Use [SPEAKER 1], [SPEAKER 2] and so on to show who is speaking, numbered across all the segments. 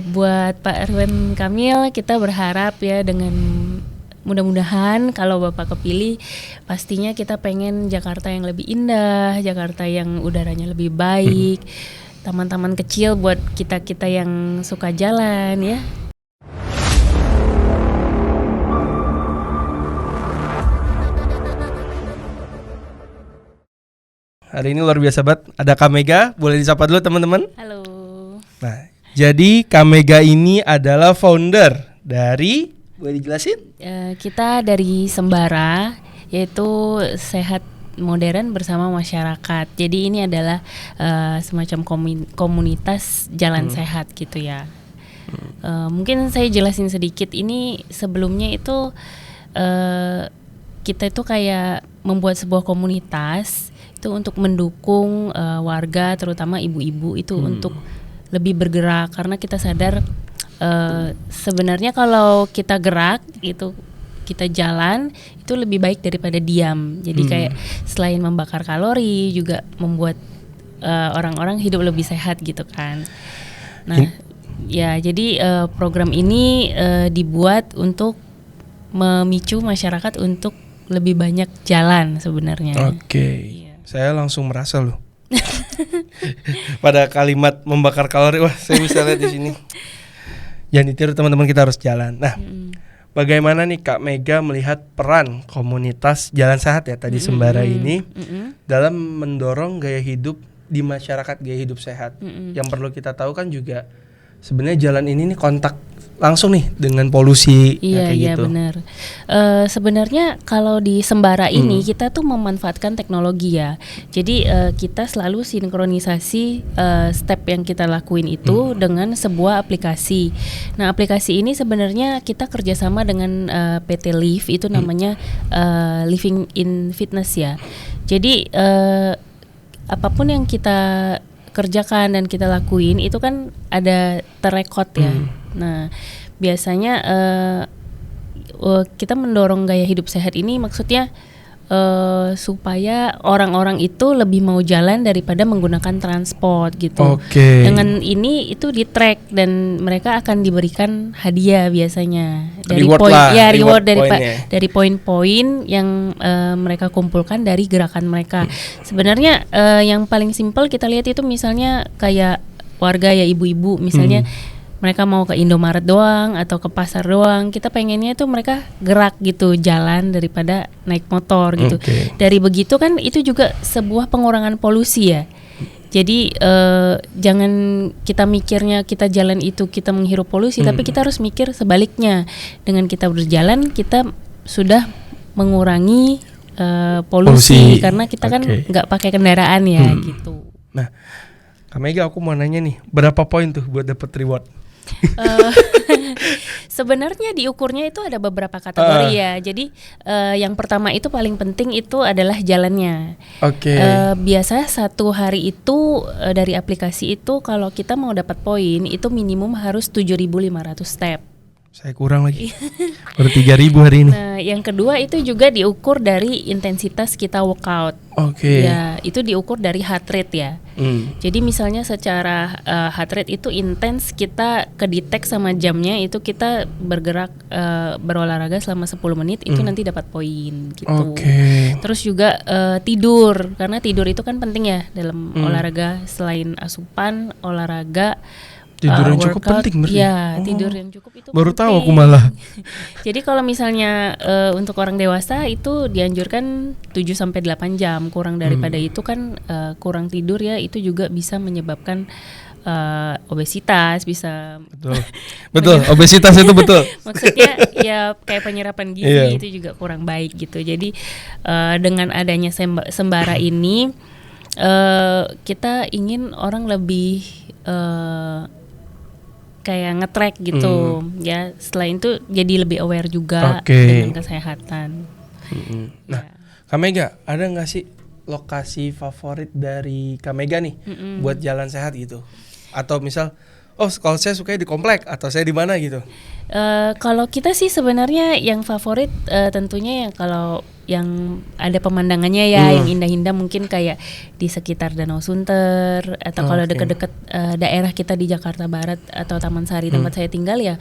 [SPEAKER 1] buat Pak Ridwan Kamil, kita berharap ya dengan mudah-mudahan kalau Bapak kepilih, pastinya kita pengen Jakarta yang lebih indah, Jakarta yang udaranya lebih baik, taman-taman kecil buat kita-kita yang suka jalan ya.
[SPEAKER 2] Hari ini luar biasa banget. Ada Kak Mega, boleh disapa dulu teman-teman?
[SPEAKER 1] Halo.
[SPEAKER 2] Nah, jadi Kak Mega ini adalah founder dari, boleh dijelasin?
[SPEAKER 1] Kita dari Sembara, yaitu sehat modern bersama masyarakat. Jadi ini adalah semacam komunitas jalan sehat gitu ya. Mungkin saya jelasin sedikit. Ini sebelumnya itu kita itu kayak membuat sebuah komunitas itu untuk mendukung warga, terutama ibu-ibu itu untuk lebih bergerak, karena kita sadar sebenarnya kalau kita gerak itu, kita jalan itu lebih baik daripada diam. Jadi kayak selain membakar kalori juga membuat orang-orang hidup lebih sehat gitu kan. Nah, ya jadi program ini dibuat untuk memicu masyarakat untuk lebih banyak jalan sebenarnya.
[SPEAKER 2] Oke. Saya langsung merasa loh. Pada kalimat membakar kalori, wah saya bisa lihat di sini. Jangan ditiru teman-teman, kita harus jalan. Nah, bagaimana nih Kak Mega melihat peran komunitas jalan sehat ya tadi Sembara ini dalam mendorong gaya hidup di masyarakat, gaya hidup sehat. Yang perlu kita tahu kan juga sebenarnya jalan ini nih kontak langsung nih dengan polusi.
[SPEAKER 1] Iya,
[SPEAKER 2] kayak
[SPEAKER 1] iya
[SPEAKER 2] gitu.
[SPEAKER 1] benar. Sebenarnya kalau di Sembara ini kita tuh memanfaatkan teknologi ya. Jadi kita selalu sinkronisasi step yang kita lakuin itu dengan sebuah aplikasi. Nah, aplikasi ini sebenarnya kita kerjasama dengan PT Live, itu namanya Living in Fitness ya. Jadi apapun yang kita kerjakan dan kita lakuin itu kan ada terrekod ya. Nah, biasanya kita mendorong gaya hidup sehat ini maksudnya supaya orang-orang itu lebih mau jalan daripada menggunakan transport gitu. Dengan ini itu di track dan mereka akan diberikan hadiah biasanya dari reward dari poin-poin yang mereka kumpulkan dari gerakan mereka. Sebenarnya yang paling simpel kita lihat itu misalnya kayak warga ya, ibu-ibu misalnya mereka mau ke Indomaret doang atau ke pasar doang, kita pengennya tuh mereka gerak gitu, jalan daripada naik motor gitu. Dari begitu kan itu juga sebuah pengurangan polusi ya. Jadi jangan kita mikirnya kita jalan itu kita menghirup polusi, tapi kita harus mikir sebaliknya. Dengan kita berjalan kita sudah mengurangi polusi karena kita kan nggak pakai kendaraan ya gitu.
[SPEAKER 2] Nah, Kak Mega, aku mau nanya nih, berapa poin tuh buat dapat reward?
[SPEAKER 1] Sebenarnya diukurnya itu ada beberapa kategori ya. Jadi yang pertama itu paling penting itu adalah jalannya. Biasa satu hari itu dari aplikasi itu kalau kita mau dapat poin itu minimum harus 7.500 step.
[SPEAKER 2] Saya kurang lagi, baru 3.000 hari ini.
[SPEAKER 1] Nah, yang kedua itu juga diukur dari intensitas kita workout. Ya, itu diukur dari heart rate ya. Jadi misalnya secara heart rate itu intens, kita kedetek sama jamnya itu kita bergerak berolahraga selama 10 menit itu nanti dapat poin gitu. Terus juga tidur, karena tidur itu kan penting ya dalam olahraga. Selain asupan, olahraga,
[SPEAKER 2] tidur yang cukup penting berarti.
[SPEAKER 1] Ya, tidur yang cukup itu
[SPEAKER 2] baru
[SPEAKER 1] penting.
[SPEAKER 2] Tahu aku malah.
[SPEAKER 1] Jadi kalau misalnya untuk orang dewasa itu dianjurkan 7-8 jam. Kurang daripada itu kan kurang tidur ya, itu juga bisa menyebabkan obesitas, bisa
[SPEAKER 2] betul obesitas itu betul.
[SPEAKER 1] Maksudnya ya kayak penyerapan gizi itu juga kurang baik gitu. Jadi dengan adanya Sembara ini kita ingin orang lebih kayak nge-track gitu ya. Selain itu jadi lebih aware juga dengan kesehatan.
[SPEAKER 2] Nah, Kak Mega, ada nggak sih lokasi favorit dari Kak Mega nih buat jalan sehat gitu? Atau misal oh kalau saya suka di komplek atau saya di mana gitu.
[SPEAKER 1] Kalau kita sih sebenarnya yang favorit tentunya yang kalau yang ada pemandangannya ya, yang indah-indah mungkin kayak di sekitar Danau Sunter atau kalau dekat-dekat daerah kita di Jakarta Barat atau Taman Sari tempat saya tinggal ya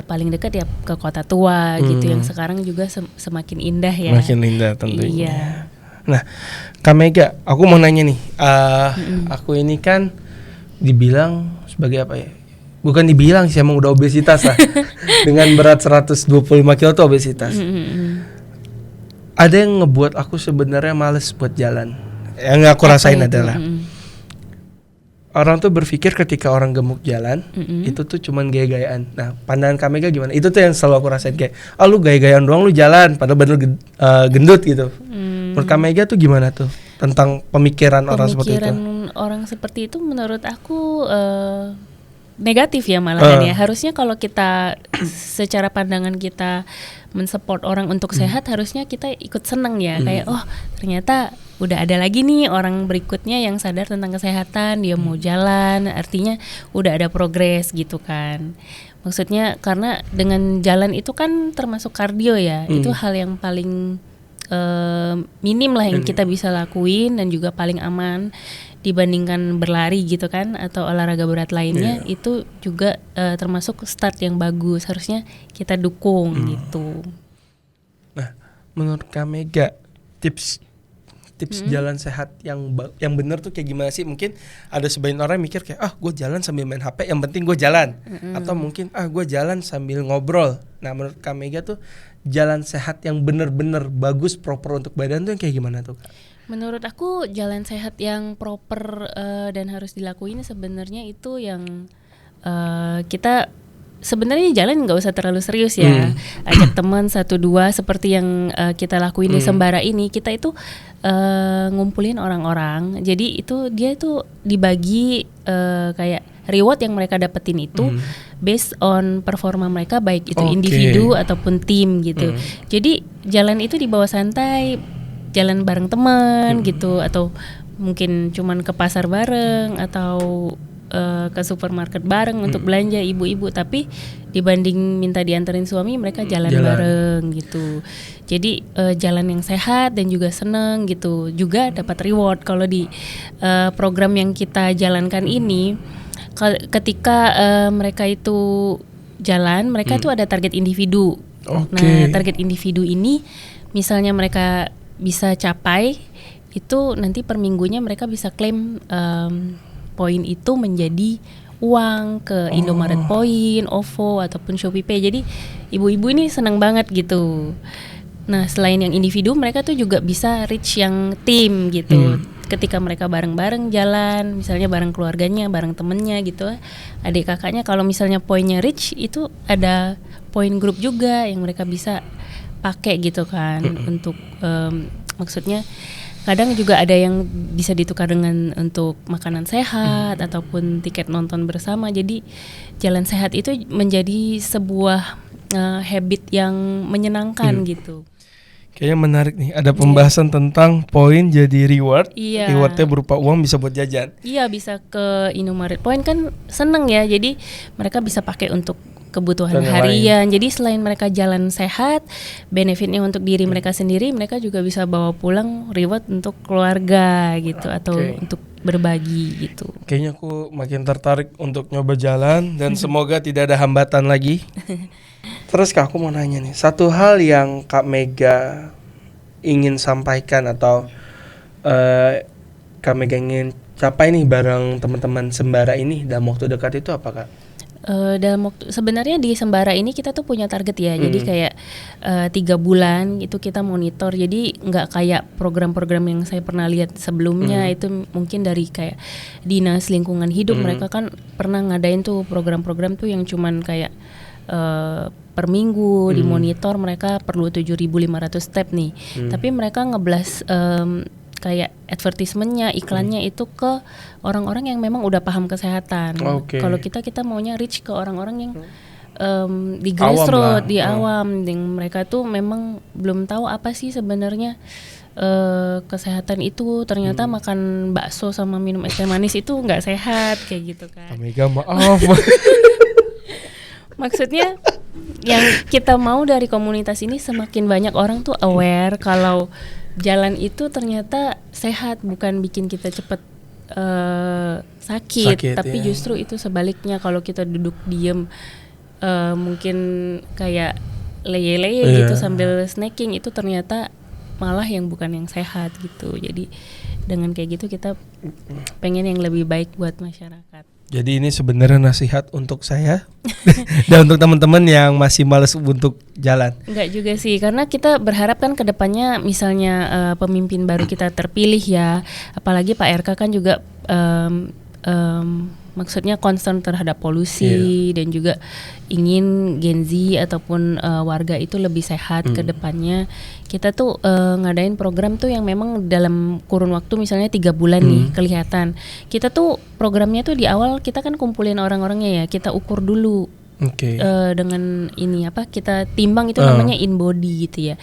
[SPEAKER 1] paling dekat ya ke Kota Tua gitu yang sekarang juga semakin indah ya.
[SPEAKER 2] Semakin indah tentunya.
[SPEAKER 1] Iya.
[SPEAKER 2] Nah, Kak Mega, aku mau nanya nih, aku ini kan dibilang sebagai apa ya? Bukan dibilang sih, emang udah obesitas lah. Dengan berat 125 kilo tuh obesitas. Ada yang ngebuat aku sebenarnya males buat jalan. Yang aku rasain adalah orang tuh berpikir ketika orang gemuk jalan itu tuh cuman gaya-gayaan. Nah, pandangan Kak Mega gimana? Itu tuh yang selalu aku rasain kayak, lu gaya-gayaan doang lu jalan, padahal bener gendut gitu. Menurut Kak Mega tuh gimana tuh tentang pemikiran orang seperti itu?
[SPEAKER 1] Pemikiran orang seperti itu menurut aku negatif ya malahan ya. Harusnya kalau kita secara pandangan kita mensupport orang untuk sehat, harusnya kita ikut seneng ya. Kayak oh ternyata udah ada lagi nih orang berikutnya yang sadar tentang kesehatan, dia mau jalan, artinya udah ada progres gitu kan. Maksudnya karena dengan jalan itu kan termasuk kardio ya, itu hal yang paling minim lah yang kita bisa lakuin dan juga paling aman dibandingkan berlari gitu kan atau olahraga berat lainnya. Itu juga termasuk start yang bagus, harusnya kita dukung gitu.
[SPEAKER 2] Nah, menurut Kak Mega tips jalan sehat yang benar tuh kayak gimana sih? Mungkin ada sebagian orang mikir kayak gue jalan sambil main HP, yang penting gue jalan. Atau mungkin gue jalan sambil ngobrol. Nah, menurut Kak Mega tuh jalan sehat yang benar-benar bagus, proper untuk badan tuh yang kayak gimana tuh Kak?
[SPEAKER 1] Menurut aku jalan sehat yang proper dan harus dilakuin sebenarnya itu yang kita sebenarnya jalan nggak usah terlalu serius ya. Ajak teman 1-2 seperti yang kita lakuin di Sembara ini. Kita itu ngumpulin orang-orang. Jadi itu dia tuh dibagi kayak reward yang mereka dapetin itu based on performa mereka, baik itu individu ataupun tim gitu. Jadi jalan itu dibawa santai, jalan bareng teman gitu, atau mungkin cuman ke pasar bareng atau ke supermarket bareng untuk belanja ibu-ibu, tapi dibanding minta dianterin suami, mereka jalan bareng gitu. Jadi jalan yang sehat dan juga seneng gitu, juga dapat reward. Kalau di program yang kita jalankan ini, ketika mereka itu jalan, mereka tuh ada target individu. Nah, target individu ini misalnya mereka bisa capai, itu nanti per minggunya mereka bisa klaim poin itu menjadi uang ke Indomaret Point, OVO ataupun ShopeePay. Jadi ibu-ibu ini senang banget gitu. Nah, selain yang individu, mereka tuh juga bisa reach yang tim gitu. Ketika mereka bareng-bareng jalan, misalnya bareng keluarganya, bareng temennya gitu, adik kakaknya, kalau misalnya poinnya reach, itu ada poin grup juga yang mereka bisa pakai gitu kan untuk maksudnya kadang juga ada yang bisa ditukar dengan untuk makanan sehat ataupun tiket nonton bersama. Jadi jalan sehat itu menjadi sebuah habit yang menyenangkan gitu.
[SPEAKER 2] Kayaknya menarik nih, ada pembahasan tentang poin jadi reward. Rewardnya berupa uang, bisa buat jajan.
[SPEAKER 1] Iya, bisa ke Indomaret Point kan seneng ya. Jadi mereka bisa pakai untuk kebutuhan harian. Jadi selain mereka jalan sehat, benefitnya untuk diri mereka sendiri, mereka juga bisa bawa pulang reward untuk keluarga gitu, atau untuk berbagi gitu.
[SPEAKER 2] Kayaknya aku makin tertarik untuk nyoba jalan dan semoga tidak ada hambatan lagi. Terus Kak, aku mau nanya nih, satu hal yang Kak Mega ingin sampaikan atau Kak Mega ingin capai nih bareng teman-teman Sembara ini dalam waktu dekat itu apa Kak?
[SPEAKER 1] Dalam waktu sebenarnya di Sembara ini kita tuh punya target ya. Jadi kayak 3 bulan itu kita monitor. Jadi nggak kayak program-program yang saya pernah lihat sebelumnya. Itu mungkin dari kayak Dinas Lingkungan Hidup, mereka kan pernah ngadain tuh program-program tuh yang cuman kayak per minggu dimonitor, mereka perlu 7.500 step nih. Tapi mereka ngeblas kayak advertisementnya, iklannya itu ke orang-orang yang memang udah paham kesehatan. Kalau kita maunya reach ke orang-orang yang di grassroots, di awam, yang mereka tuh memang belum tahu apa sih sebenarnya kesehatan itu ternyata makan bakso sama minum es teh manis itu nggak sehat kayak gitu kan.
[SPEAKER 2] Kak Mega maaf.
[SPEAKER 1] Maksudnya yang kita mau dari komunitas ini semakin banyak orang tuh aware kalau jalan itu ternyata sehat, bukan bikin kita cepet sakit, tapi justru itu sebaliknya. Kalau kita duduk diem mungkin kayak leye-leye gitu sambil snacking, itu ternyata malah yang bukan yang sehat gitu. Jadi dengan kayak gitu kita pengen yang lebih baik buat masyarakat.
[SPEAKER 2] Jadi ini sebenarnya nasihat untuk saya dan untuk teman-teman yang masih malas untuk jalan.
[SPEAKER 1] Enggak juga sih, karena kita berharap kan kedepannya misalnya pemimpin baru kita terpilih ya, apalagi Pak RK kan juga maksudnya concern terhadap polusi dan juga ingin Gen Z ataupun warga itu lebih sehat ke depannya. Kita tuh ngadain program tuh yang memang dalam kurun waktu misalnya 3 bulan nih kelihatan. Kita tuh programnya tuh di awal kita kan kumpulin orang-orangnya ya, kita ukur dulu. Dengan ini kita timbang itu namanya in body gitu ya.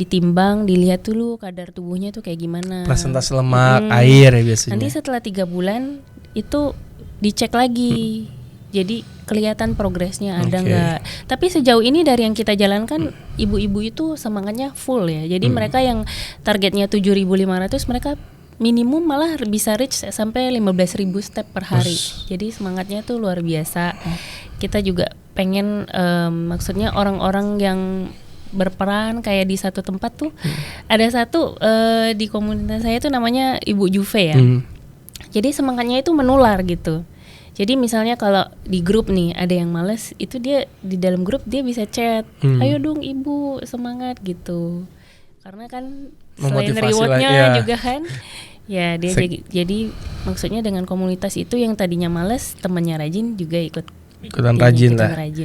[SPEAKER 1] Ditimbang, dilihat dulu kadar tubuhnya tuh kayak gimana.
[SPEAKER 2] Persentase lemak, air ya biasanya.
[SPEAKER 1] Nanti setelah 3 bulan itu dicek lagi. Jadi kelihatan progresnya ada nggak. Tapi sejauh ini dari yang kita jalankan, ibu-ibu itu semangatnya full ya. Jadi mereka yang targetnya 7.500, mereka minimum malah bisa reach sampai 15.000 step per hari. Jadi semangatnya tuh luar biasa. Kita juga pengen maksudnya orang-orang yang berperan kayak di satu tempat tuh. Ada satu di komunitas saya tuh namanya Ibu Juve ya. Jadi semangatnya itu menular gitu. Jadi misalnya kalau di grup nih ada yang males, itu dia di dalam grup dia bisa chat, ayo dong ibu semangat gitu. Karena kan selain rewardnya juga kan, ya dia jadi maksudnya dengan komunitas itu yang tadinya males, temannya rajin juga ikutan rajin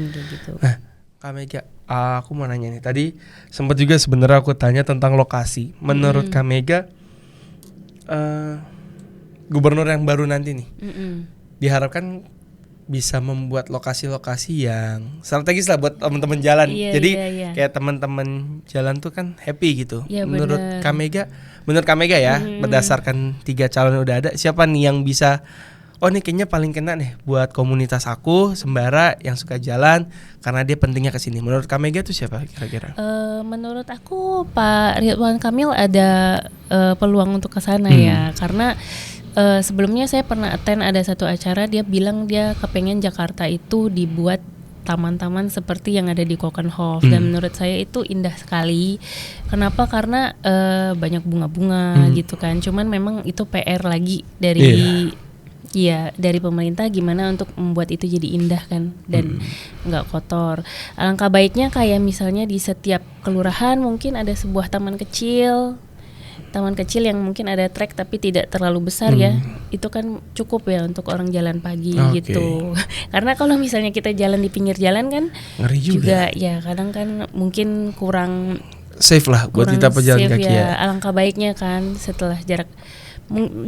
[SPEAKER 1] gitu.
[SPEAKER 2] Nah, Kak Mega, aku mau nanya nih. Tadi sempat juga sebenarnya aku tanya tentang lokasi. Menurut Kak Mega, gubernur yang baru nanti nih, diharapkan bisa membuat lokasi-lokasi yang strategis lah buat teman-teman jalan. Jadi kayak teman-teman jalan tuh kan happy gitu. Menurut Kak Mega ya, berdasarkan 3 calon yang udah ada, siapa nih yang bisa, oh nih kayaknya paling kena nih buat komunitas aku Sembara yang suka jalan karena dia pentingnya ke sini. Menurut Kak Mega tuh siapa kira-kira?
[SPEAKER 1] Menurut aku Pak Ridwan Kamil ada peluang untuk ke sana ya, karena sebelumnya saya pernah attend ada satu acara, dia bilang dia kepengen Jakarta itu dibuat taman-taman seperti yang ada di Keukenhof, dan menurut saya itu indah sekali. Kenapa? Karena banyak bunga-bunga gitu kan. Cuman memang itu PR lagi dari dari pemerintah gimana untuk membuat itu jadi indah kan dan nggak kotor. Alangkah baiknya kayak misalnya di setiap kelurahan mungkin ada sebuah taman kecil yang mungkin ada trek tapi tidak terlalu besar ya. Itu kan cukup ya untuk orang jalan pagi gitu. Karena kalau misalnya kita jalan di pinggir jalan kan ngeri juga ya, kadang kan mungkin kurang
[SPEAKER 2] safe lah buat kita pejalan kaki ya.
[SPEAKER 1] Alangkah baiknya kan setelah jarak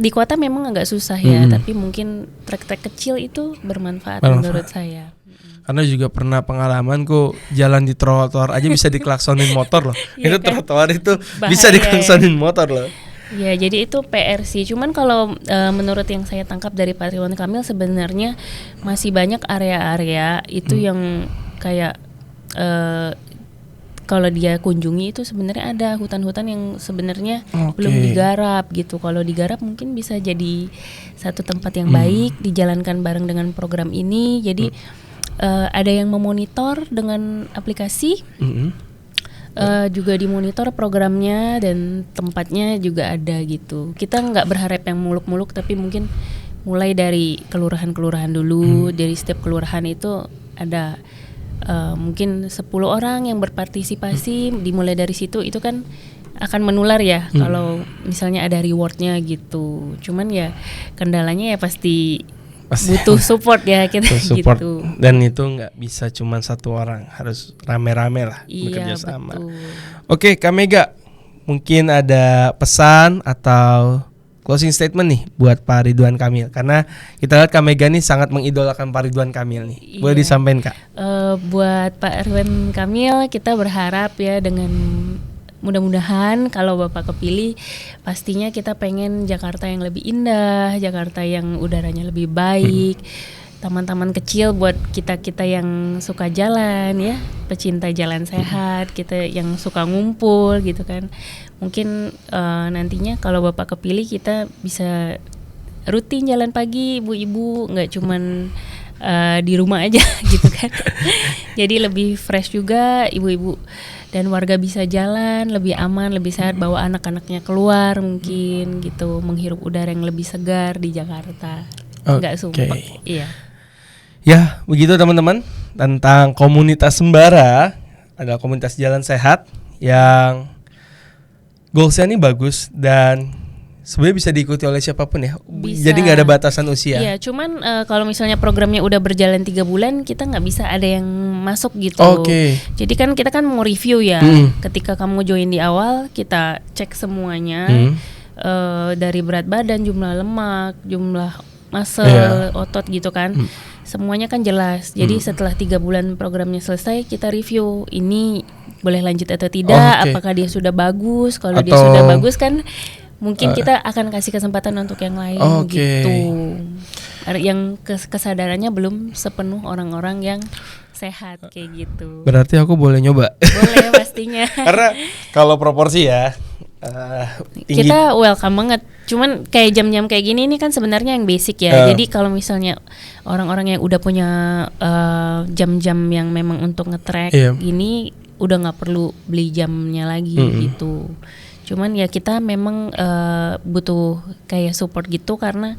[SPEAKER 1] di kota memang agak susah ya, tapi mungkin trek-trek kecil itu bermanfaat menurut saya.
[SPEAKER 2] Karena juga pernah pengalamanku jalan di trotoar aja bisa diklaksonin motor loh. Itu kan? Trotoar itu bahaya, bisa diklaksonin motor loh.
[SPEAKER 1] Ya, jadi itu PR sih. Cuman kalau menurut yang saya tangkap dari Pak Ridwan Kamil, sebenarnya masih banyak area-area itu yang kayak kalau dia kunjungi itu sebenarnya ada hutan-hutan yang sebenarnya belum digarap gitu. Kalau digarap mungkin bisa jadi satu tempat yang baik, dijalankan bareng dengan program ini. Jadi ada yang memonitor dengan aplikasi, juga dimonitor programnya dan tempatnya juga ada gitu. Kita nggak berharap yang muluk-muluk, tapi mungkin mulai dari kelurahan-kelurahan dulu. Dari setiap kelurahan itu ada mungkin 10 orang yang berpartisipasi, dimulai dari situ. Itu kan akan menular ya kalau misalnya ada rewardnya gitu. Cuman ya kendalanya ya pasti butuh support ya kita support, gitu.
[SPEAKER 2] Dan itu nggak bisa cuma satu orang, harus rame-rame lah bekerja sama. Oke, Kak Mega, mungkin ada pesan atau closing statement nih buat Pak Ridwan Kamil, karena kita lihat Kak Mega nih sangat mengidolakan Pak Ridwan Kamil nih. Boleh disampaikan Kak?
[SPEAKER 1] Buat Pak Ridwan Kamil, kita berharap ya dengan mudah-mudahan kalau Bapak kepilih, pastinya kita pengen Jakarta yang lebih indah, Jakarta yang udaranya lebih baik, taman-taman kecil buat kita-kita yang suka jalan ya, pecinta jalan sehat, kita yang suka ngumpul gitu kan. Mungkin nantinya kalau Bapak kepilih kita bisa rutin jalan pagi ibu-ibu, nggak cuman di rumah aja gitu kan. Jadi lebih fresh juga ibu-ibu dan warga bisa jalan lebih aman, lebih sehat, bawa anak-anaknya keluar mungkin gitu, menghirup udara yang lebih segar di Jakarta. Nggak sumpek. Iya.
[SPEAKER 2] Ya, begitu teman-teman tentang komunitas Sembara, adalah komunitas jalan sehat yang goalsnya ini bagus dan sebenarnya bisa diikuti oleh siapapun ya. Bisa. Jadi nggak ada batasan usia.
[SPEAKER 1] Iya, cuman kalau misalnya programnya udah berjalan 3 bulan, kita nggak bisa ada yang masuk gitu. Jadi kan kita kan mau review ya. Ketika kamu join di awal, kita cek semuanya dari berat badan, jumlah lemak, jumlah muscle, otot gitu kan. Semuanya kan jelas. Jadi setelah 3 bulan programnya selesai, kita review ini boleh lanjut atau tidak. Apakah dia sudah bagus? Kalau dia sudah bagus kan mungkin kita akan kasih kesempatan untuk yang lain gitu. Yang kesadarannya belum sepenuh orang-orang yang sehat kayak gitu.
[SPEAKER 2] Berarti aku boleh nyoba?
[SPEAKER 1] Boleh pastinya.
[SPEAKER 2] Karena kalau proporsi ya tinggi.
[SPEAKER 1] Kita welcome banget. Cuman kayak jam-jam kayak gini ini kan sebenarnya yang basic ya. Jadi kalau misalnya orang-orang yang udah punya jam-jam yang memang untuk nge-track ini udah nggak perlu beli jamnya lagi gitu. Cuman ya kita memang butuh kayak support gitu karena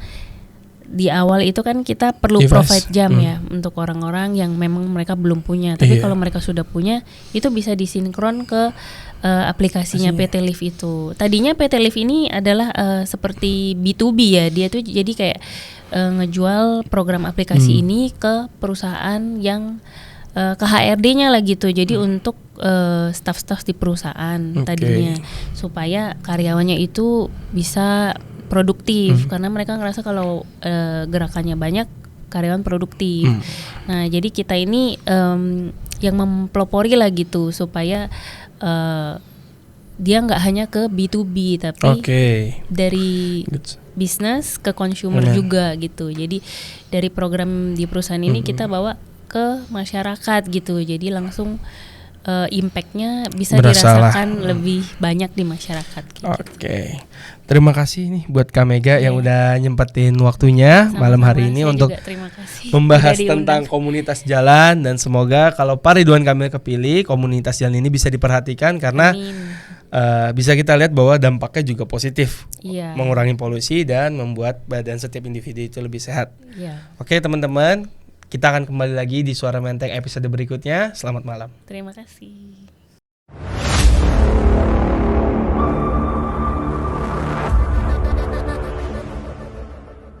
[SPEAKER 1] di awal itu kan kita perlu provide jam ya untuk orang-orang yang memang mereka belum punya. Tapi kalau mereka sudah punya, itu bisa disinkron ke aplikasinya PT Live itu. Tadinya PT Live ini adalah seperti B2B ya. Dia tuh jadi kayak ngejual program aplikasi ini ke perusahaan yang ke HRD-nya lah gitu. Jadi untuk staff-staff di perusahaan tadinya supaya karyawannya itu bisa produktif karena mereka ngerasa kalau gerakannya banyak karyawan produktif. Nah, jadi kita ini yang mempelopori lah gitu supaya dia nggak hanya ke B2B tapi dari bisnis ke consumer juga gitu. Jadi dari program di perusahaan ini kita bawa ke masyarakat gitu. Jadi langsung impact-nya bisa dirasakan lebih banyak di masyarakat gitu.
[SPEAKER 2] Terima kasih nih buat Kak Mega yang udah nyempetin waktunya malam hari ini untuk membahas tentang komunitas jalan, dan semoga kalau Pak Ridwan Kamil kepilih, komunitas jalan ini bisa diperhatikan karena bisa kita lihat bahwa dampaknya juga positif, mengurangi polusi dan membuat badan setiap individu itu lebih sehat. Oke teman-teman, kita akan kembali lagi di Suara Menteng episode berikutnya. Selamat malam.
[SPEAKER 1] Terima kasih.